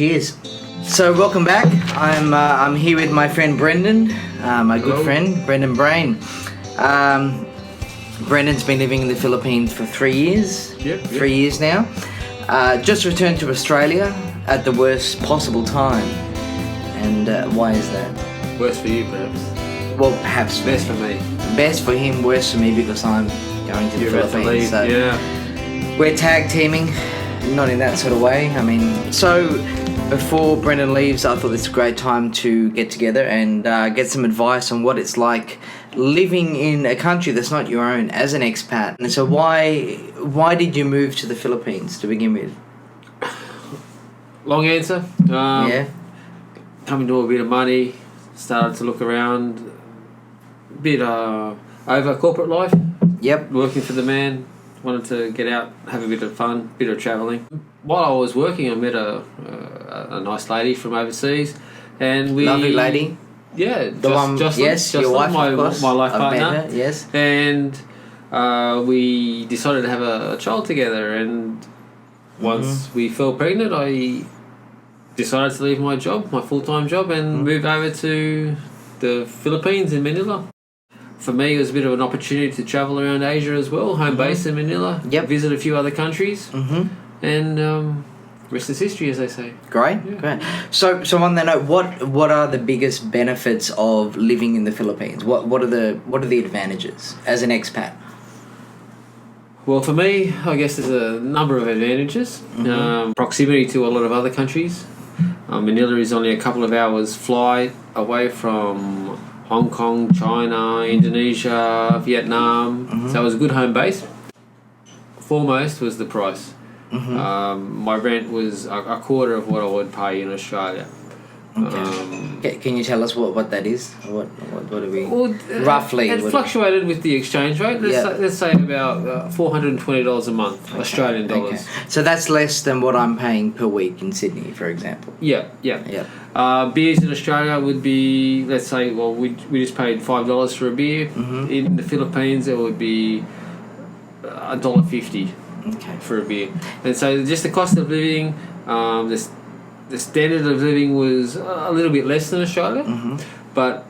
Cheers. So welcome back. I'm here with my friend Brenden, my good friend Breden Brain. Brendan's been living in the Philippines for 3 years. Yep. 3 years now. Just returned to Australia at the worst possible time. And why is that? Worse for you, perhaps. Well, perhaps Best for me. Best for him, worse for me because I'm going to the You're about to Philippines. leave. So Yeah. we're tag teaming, not in that sort of way. I mean, so before Brenden leaves, I thought this was a great time to get together and get some advice on what it's like living in a country that's not your own as an expat. And so why did you move to the Philippines to begin with? Long answer. Yeah. Coming to a bit of money, started to look around, a bit over corporate life. Yep. Working for the man, wanted to get out, have a bit of fun, bit of travelling. While I was working, I met a nice lady from overseas, and we Lovely lady. Yeah, Yes, your wife, my of course. my life I've partner. met her, yes. And we decided to have a child together, and once we fell pregnant, I decided to leave my job, my full-time job, and move over to the Philippines in Manila. For me, it was a bit of an opportunity to travel around Asia as well, home base in Manila, visit a few other countries, and rest is history, as they say. Great, great. So on that note, what are the biggest benefits of living in the Philippines? What are the advantages as an expat? Well, for me, I guess there's a number of advantages. Proximity to a lot of other countries. Manila is only a couple of hours flight away from Hong Kong, China, Indonesia, Vietnam. So it was a good home base. Foremost was the price. My rent was a quarter of what I would pay in Australia. Okay. Can you tell us what that is? What are we roughly? It fluctuated with the exchange rate. Let's say about $420 a month, Australian dollars. Okay. So that's less than what I'm paying per week in Sydney, for example. Yeah. Beers in Australia would be, let's say, well, we just paid $5 for a beer. In the Philippines, it would be $1.50 for a beer. And so just the cost of living, the standard of living was a little bit less than Australia, but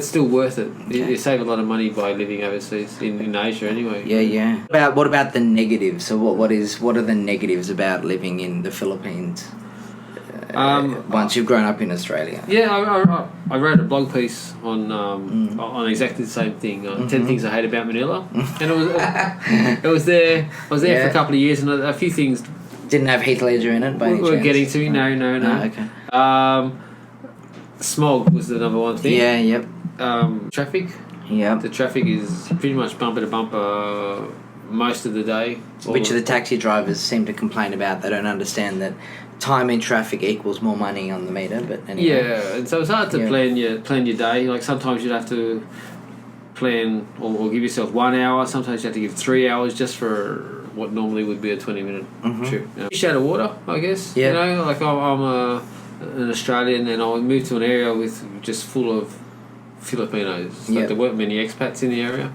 still worth it. You save a lot of money by living overseas in Asia anyway. Yeah. What about the negatives? So what are the negatives about living in the Philippines? Once you've grown up in Australia. Yeah, I wrote a blog piece on exactly the same thing. 10 things I hate about Manila, and I was there for a couple of years, and a few things didn't have Heath Ledger in it by any chance? We're getting to no. Okay. Smog was the number one thing. Yeah. Yep. Traffic. Yep. The traffic is pretty much bumper to bumper most of the day. Which the taxi drivers seem to complain about. They don't understand that time in traffic equals more money on the meter. But anyway. Yeah, and so it's hard to plan your day. Like sometimes you'd have to plan or give yourself 1 hour. Sometimes you have to give 3 hours just for what normally would be a 20-minute trip. Fish out of water, I guess. Yeah. You know, like I'm an Australian, and I moved to an area with just full of Filipinos. Like there weren't many expats in the area.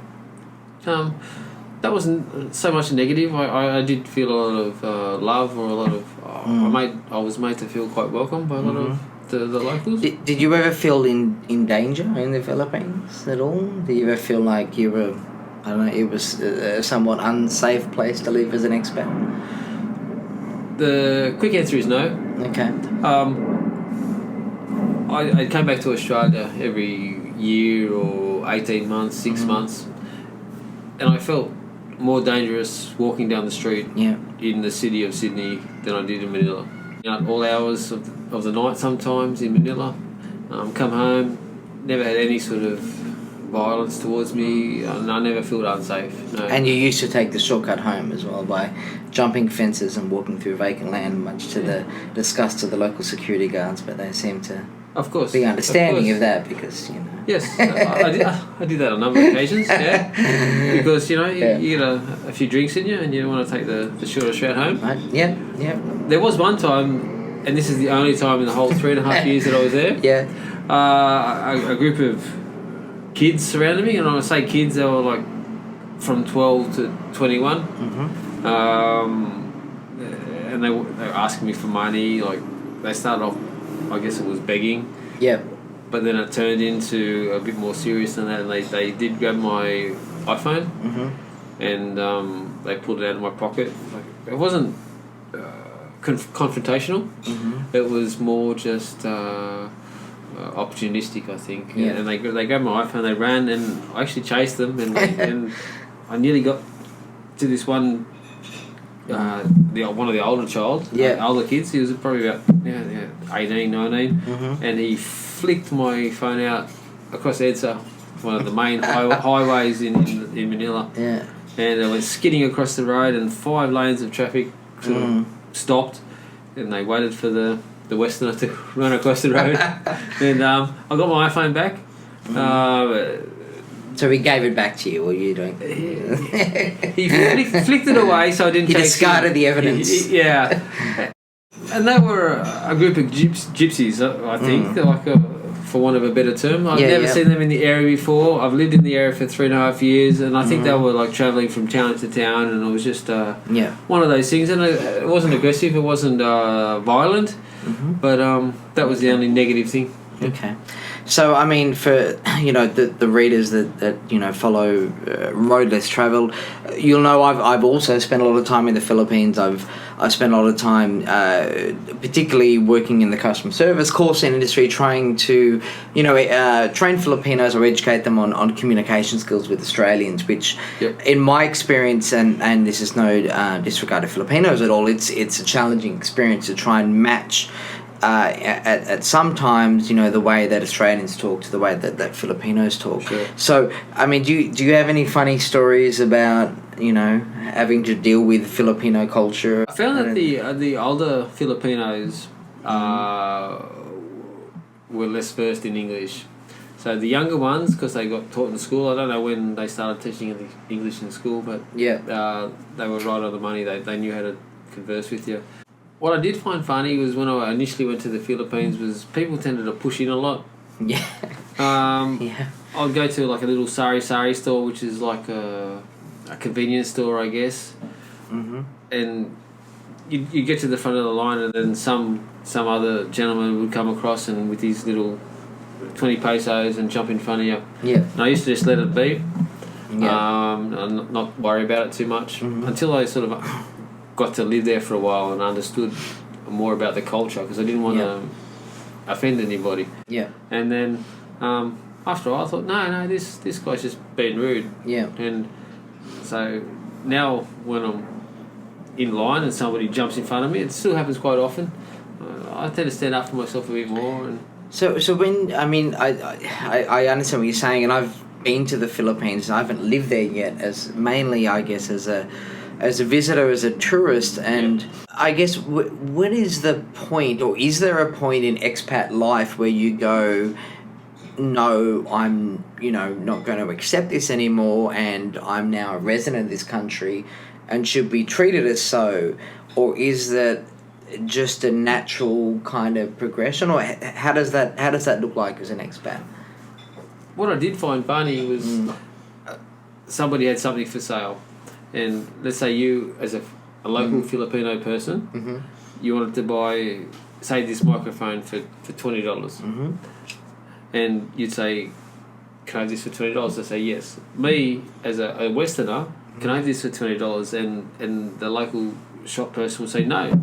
That wasn't so much a negative. I did feel a lot of love, or a lot of I was made to feel quite welcome by a lot of the locals. Did you ever feel in danger in the Philippines at all? Did you ever feel like you were, I don't know, it was a somewhat unsafe place to live as an expat? The quick answer is no. Okay. I came back to Australia every year or 18 months, 6 months, and I felt more dangerous walking down the street in the city of Sydney than I did in Manila. At all hours of the night sometimes in Manila. Come home, never had any sort of violence towards me. I never felt unsafe. No. And you used to take the shortcut home as well by jumping fences and walking through vacant land, much to the disgust of the local security guards, but they seem to be understanding of that because, you know. Yes, I did that on a number of occasions, because, you know, you get a few drinks in you and you don't want to take the shortest route home. Right. Yeah. There was one time, and this is the only time in the whole 3.5 years that I was there, a group of kids surrounded me, and when I say kids, they were like from 12 to 21. And and they were asking me for money. Like they started off, I guess it was begging. Yeah. But then it turned into a bit more serious than that, and they did grab my iPhone, and they pulled it out of my pocket. Like, it wasn't confrontational. It was more just opportunistic, I think. Yeah. And they grabbed my iPhone, they ran, and I actually chased them, and and I nearly got to this one. One of the older kids. He was probably about 18, 19, and he flicked my phone out across EDSA, one of the main highways in Manila. Yeah. And I went skidding across the road, and 5 lanes of traffic sort of stopped, and they waited for the Westerner to run across the road. And I got my iPhone back. So he gave it back to you, or you doing? He flicked it away, so I didn't. He discarded the evidence. Yeah, and they were a group of gypsies, I think, like for want of a better term. I've never seen them in the area before. I've lived in the area for 3.5 years, and I think they were like travelling from town to town, and it was just one of those things. And it wasn't aggressive, it wasn't violent, but that was the only negative thing. Okay. So, I mean, for, the readers that follow Road Less Travelled, you'll know I've also spent a lot of time in the Philippines. I've spent a lot of time, particularly working in the customer service call center industry, trying to, train Filipinos or educate them on communication skills with Australians, which, in my experience, and this is no disregard to Filipinos at all, it's a challenging experience to try and match at sometimes the way that Australians talk to the way that Filipinos talk. Sure. So I mean, do you have any funny stories about having to deal with Filipino culture? I found that the older Filipinos were less versed in English. So the younger ones, because they got taught in school, I don't know when they started teaching English in school, but they were right on the money. They knew how to converse with you. What I did find funny was when I initially went to the Philippines was people tended to push in a lot. Yeah. I'd go to like a little sari store, which is like a convenience store, I guess. And you get to the front of the line, and then some other gentleman would come across and with his little 20 pesos and jump in front of you. Yeah. And I used to just let it be. And not worry about it too much until I sort of got to live there for a while and understood more about the culture, because I didn't want to offend anybody. Yeah. And then after a while I thought, no, this guy's just being rude. Yeah. And so now when I'm in line and somebody jumps in front of me, it still happens quite often. I tend to stand up for myself a bit more. And so when I understand what you're saying, and I've been to the Philippines. I haven't lived there yet, as mainly I guess as a visitor, as a tourist, and I guess what is the point, or is there a point in expat life where you go, no, I'm not going to accept this anymore, and I'm now a resident of this country and should be treated as so, or is that just a natural kind of progression, or how does that look like as an expat? What I did find funny was somebody had something for sale. And let's say you, as a local Filipino person, you wanted to buy, say, this microphone for $20. And you'd say, can I have this for $20? They say, yes. Me, as a Westerner, can I have this for $20? And the local shop person will say, no.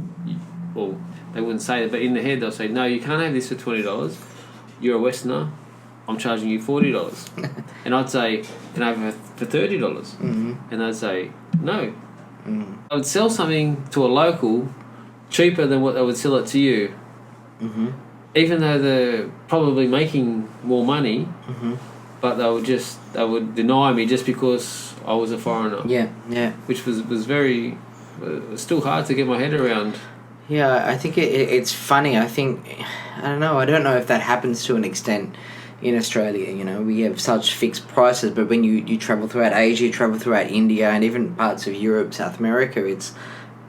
Well, they wouldn't say it, but in the head they'll say, no, you can't have this for $20. You're a Westerner. I'm charging you $40. And I'd say, can I have it for $30? And they'd say, no. I would sell something to a local cheaper than what they would sell it to you. Even though they're probably making more money, but they would deny me just because I was a foreigner. Yeah. Which was very, still hard to get my head around. Yeah, I think it's funny. I don't know if that happens to an extent in Australia. We have such fixed prices, but when you travel throughout Asia, you travel throughout India, and even parts of Europe, South America, it's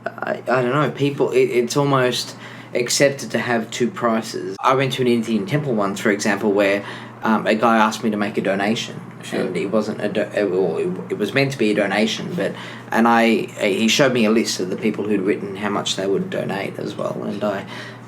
I don't know, people, it's almost accepted to have two prices. I went to an Indian temple once, for example, where a guy asked me to make a donation Sure. and it wasn't it was meant to be a donation, and he showed me a list of the people who'd written how much they would donate as well,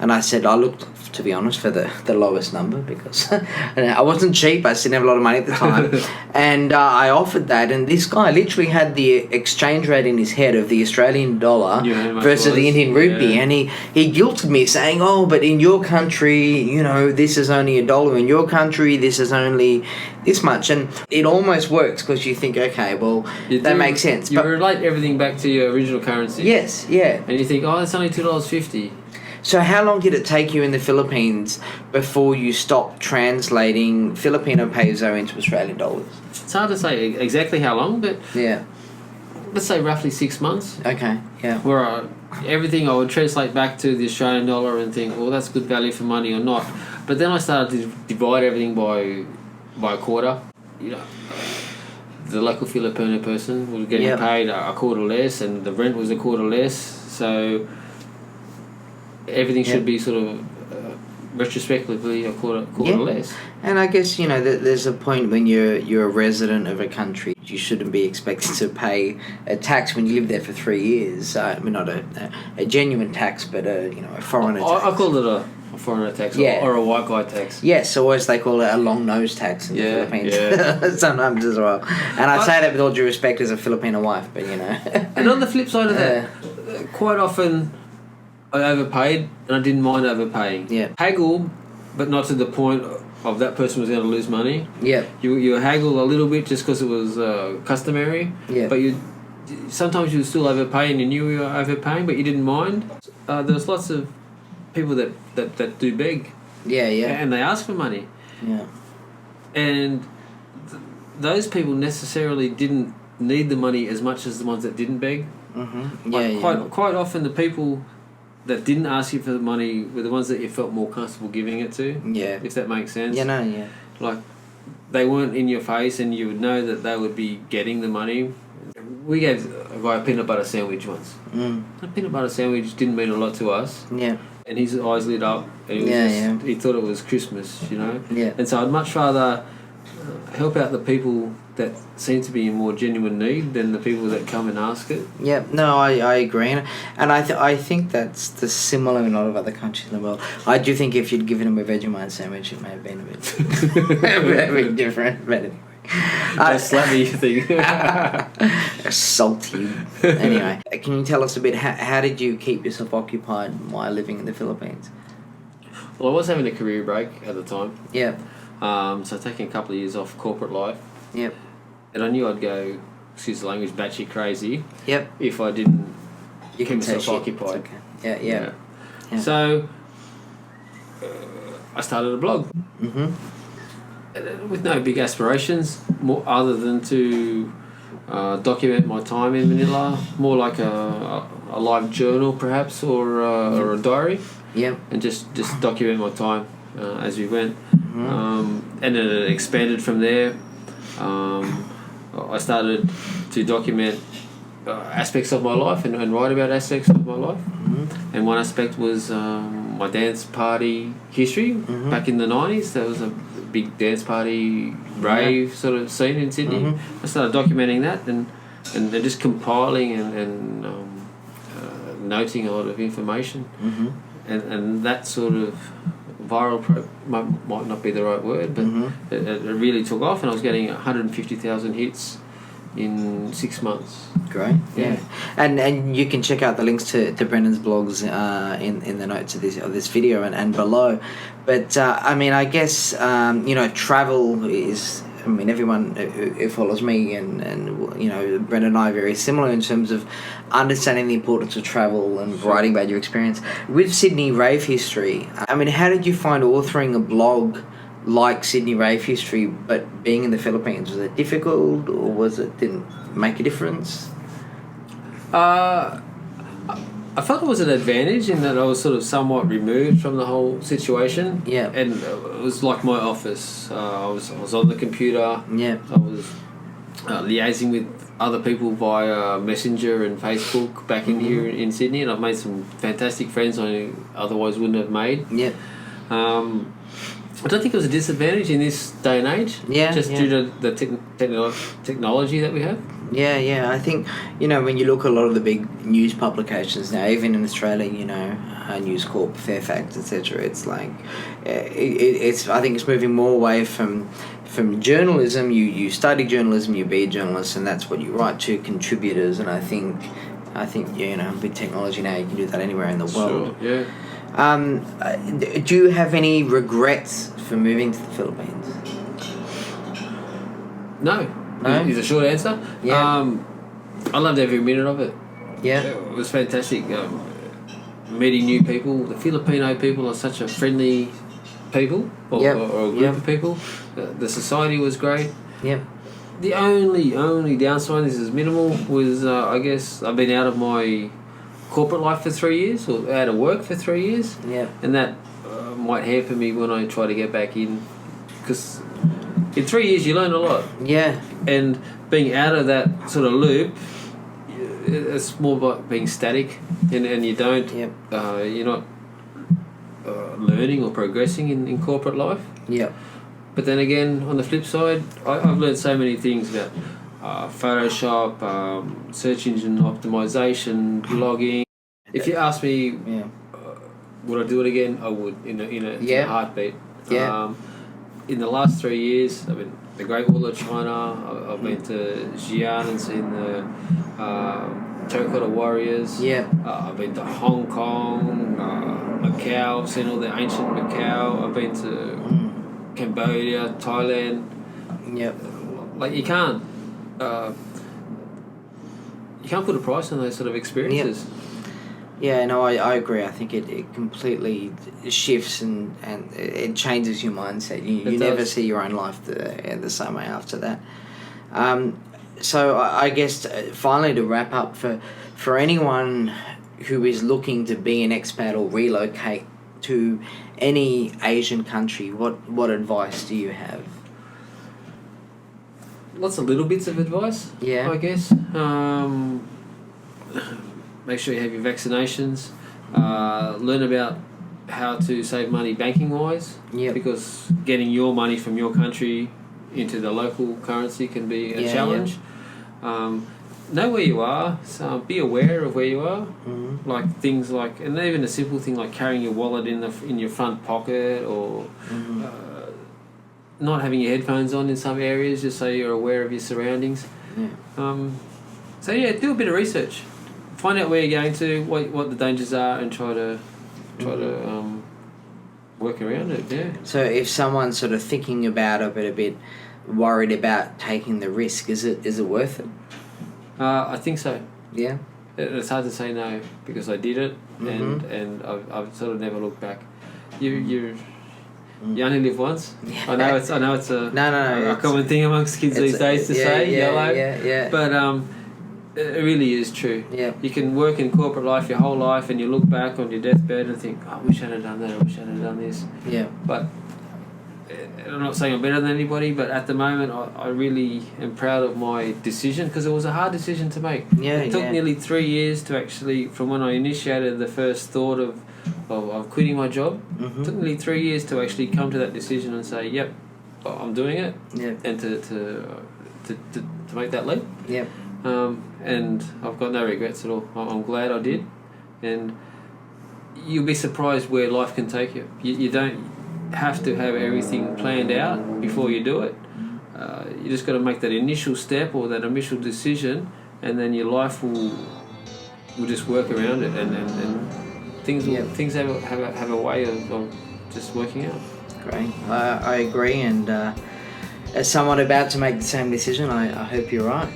and I said I looked, to be honest, for the lowest number because I wasn't cheap. I didn't have a lot of money at the time, and I offered that, and this guy literally had the exchange rate in his head of the Australian dollar versus the Indian rupee, and he guilted me saying, "Oh, but in your country, this is only $1. In your country, this is only this much," and it almost works because you think, okay, well, that makes sense. You relate everything back to your original currency. Yes, yeah. And you think, oh, it's only $2.50. So how long did it take you in the Philippines before you stopped translating Filipino peso into Australian dollars? It's hard to say exactly how long, but yeah, let's say roughly 6 months. Okay, yeah. Where everything I would translate back to the Australian dollar and think, well, that's good value for money or not. But then I started to divide everything by a quarter. The local Filipino person was getting paid a quarter less, and the rent was a quarter less. So everything should be sort of retrospectively a quarter less. And I guess there's a point when you're a resident of a country, you shouldn't be expected to pay a tax when you live there for 3 years. I mean, not a genuine tax, but a foreigner tax. I call it a foreigner tax or a white guy tax. Yes, or as they call it, a long nose tax in the Philippines. Yeah. Sometimes as well. And I say that with all due respect as a Filipino wife, but And on the flip side of that, quite often I overpaid and I didn't mind overpaying. Yeah. Haggle, but not to the point of that person was going to lose money. Yeah. You haggle a little bit just because it was customary. Yeah. But sometimes you still overpay and you knew you were overpaying, but you didn't mind. There's lots of people that do beg. Yeah, yeah. And they ask for money. Yeah. And those people necessarily didn't need the money as much as the ones that didn't beg. Mm-hmm. Yeah, Quite often the people that didn't ask you for the money were the ones that you felt more comfortable giving it to. Yeah. If that makes sense. Yeah. Like, they weren't in your face and you would know that they would be getting the money. We gave a guy a peanut butter sandwich once. A peanut butter sandwich didn't mean a lot to us. Yeah. And his eyes lit up. And he thought it was Christmas, Yeah. And so I'd much rather help out the people that seem to be in more genuine need than the people that come and ask it. Yeah, no, I agree, and I think that's similar in a lot of other countries in the world. I do think if you'd given him a Vegemite sandwich, it may have been a bit different, but anyway. Slabby thing. Salty. Anyway, can you tell us a bit, how did you keep yourself occupied while living in the Philippines? Well, I was having a career break at the time. Yeah. So taking a couple of years off corporate life. Yep. And I knew I'd go, excuse the language, batshit crazy. Yep. If I didn't keep myself occupied. Okay. Yeah. So I started a blog. Mm-hmm. With no big aspirations, more other than to document my time in Manila, more like a live journal perhaps, or a diary. Yep. And just document my time as we went. Mm-hmm. And it expanded from there. I started to document aspects of my life and write about aspects of my life. Mm-hmm. And one aspect was my dance party history. Mm-hmm. Back in the 90s, there was a big dance party, Rave sort of scene in Sydney. Mm-hmm. I started documenting that and just compiling and noting a lot of information. Mm-hmm. And that sort of viral might not be the right word, but it really took off, and I was getting 150,000 hits in 6 months. Great, yeah. And you can check out the links to Brendan's blogs in the notes of this video and below. But I mean, I guess travel is. I mean, everyone who follows me and Brenden and I are very similar in terms of understanding the importance of travel and writing about your experience. With Sydney Rave History, I mean, how did you find authoring a blog like Sydney Rave History, but being in the Philippines? Was it difficult, or didn't make a difference? I felt it was an advantage in that I was sort of somewhat removed from the whole situation. Yeah. And it was like my office. I was on the computer. Yeah. I was liaising with other people via Messenger and Facebook back in here in Sydney, and I've made some fantastic friends I otherwise wouldn't have made. Yeah. I don't think it was a disadvantage in this day and age. Yeah, Just due to the technology that we have. Yeah. I think, when you look at a lot of the big news publications now, even in Australia, News Corp, Fairfax, etc., it's like, it's I think it's moving more away from journalism. You study journalism, you be a journalist, and that's what you write to contributors. And I think with technology now, you can do that anywhere in the world. Sure, yeah. Do you have any regrets for moving to the Philippines? No. Is a short answer. Yeah. I loved every minute of it. Yeah. It was fantastic. Meeting new people. The Filipino people are such a friendly people, or a group of people. The society was great. Yep. The only downside is minimal. Was I guess I've been out of my corporate life for 3 years, or out of work for 3 years. Yeah. And that might hamper me when I try to get back in, because in 3 years you learn a lot. Yeah. And being out of that sort of loop, it's more about being static, and you don't. Yep. You're not learning or progressing in corporate life. Yep. But then again, on the flip side, I've learned so many things about Photoshop, search engine optimization, blogging. If you ask me, would I do it again? I would, in a heartbeat. Yeah. In the last 3 years, I've been the Great Wall of China. I've been to Xi'an and seen the Terracotta Warriors. Yeah. I've been to Hong Kong, Macau. I've seen all the ancient Macau. I've been to Cambodia, Thailand. Yep. Like you can't put a price on those sort of experiences. Yeah, no, I agree. I think it completely shifts and it changes your mindset. You never see your own life the same way after that. So I guess finally to wrap up, for anyone who is looking to be an expat or relocate to any Asian country, what advice do you have? Lots of little bits of advice. Yeah. I guess. Make sure you have your vaccinations. Learn about how to save money banking wise. Yeah. Because getting your money from your country into the local currency can be a challenge. Know where you are. So be aware of where you are. Mm-hmm. Like things like, and even a simple thing like carrying your wallet in your front pocket, or not having your headphones on in some areas, just so you're aware of your surroundings. Yeah. Do a bit of research. Find out where you're going to, what the dangers are, and try to work around it. Yeah. So if someone's sort of thinking about it, but a bit worried about taking the risk, is it worth it? I think so. Yeah. It's hard to say no, because I did it, and I've sort of never looked back. You only live once. Yeah. I know it's a no, a common thing amongst kids these days to say YOLO. Yeah. But it really is true. Yeah. You can work in corporate life your whole life, and you look back on your deathbed and think, I wish I'd have done that. I wish I'd have done this. Yeah. But I'm not saying I'm better than anybody, but at the moment I really am proud of my decision, because it was a hard decision to make. Yeah. It took nearly 3 years to actually, from when I initiated the first thought of quitting my job. It took nearly 3 years to actually come to that decision and say, yep, I'm doing it. Yeah. And to make that leap. Yeah. And I've got no regrets at all. I'm glad I did. And you'll be surprised where life can take you. You don't have to have everything planned out before you do it. You just got to make that initial step or that initial decision, and then your life will just work around it, and things have a way of just working out. Great. I agree, and as someone about to make the same decision, I hope you're right.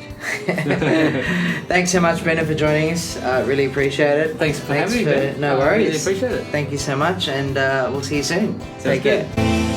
Thanks so much, Brenden, for joining us. Really appreciate it. Thanks for having me, Ben. No worries. Really appreciate it. Thank you so much, and we'll see you soon. Sounds Take good. care.